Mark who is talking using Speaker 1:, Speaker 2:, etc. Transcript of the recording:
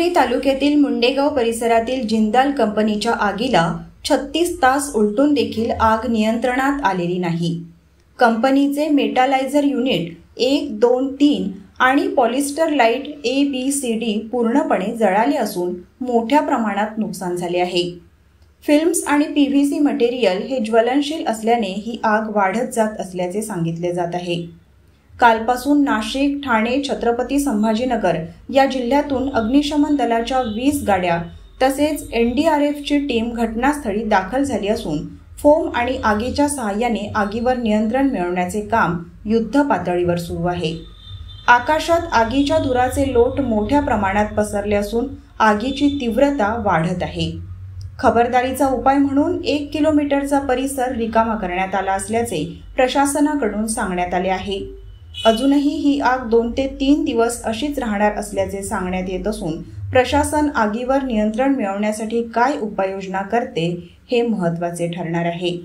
Speaker 1: रत्नागिरी तालुक्यातील मुंडेगाव परिसरातील जिंदाल कंपनीच्या आगीला 36 तास उलटून देखील आग नियंत्रणात आलेली नाही। कंपनीचे मेटालायझर युनिट 1, 2, 3 आणि पॉलिस्टर लाईट ABCD पूर्णपणे जळाले असून मोठ्या प्रमाणात नुकसान झाले आहे। फिल्म्स आणि PVC मटेरियल हे ज्वलनशील असल्याने ही आग वाढत जात असल्याचे सांगितले जात आहे। कालपासून नाशिक, ठाणे, छत्रपती संभाजीनगर या जिल्ह्यातून अग्निशमन दलाच्या 20 गाड्या तसेच NDRFची टीम घटनास्थळी दाखल झाली असून फोम आणि आगीच्या सहाय्याने आगीवर नियंत्रण मिळवण्याचे काम युद्ध पातळीवर सुरू आहे। आकाशात आगीच्या धुराचे लोट मोठ्या प्रमाणात पसरले असून आगीची तीव्रता वाढत आहे। खबरदारीचा उपाय म्हणून 1 किलोमीटरचा परिसर रिकामा करण्यात आला असल्याचे प्रशासनाकडून सांगण्यात आले आहे। अजूनही ही आग 2 ते 3 दिवस अशीच राहणार असल्याचे सांगण्यात येत असून प्रशासन आगीवर नियंत्रण मिळवण्यासाठी काय उपाययोजना करते हे महत्त्वाचे ठरणार आहे।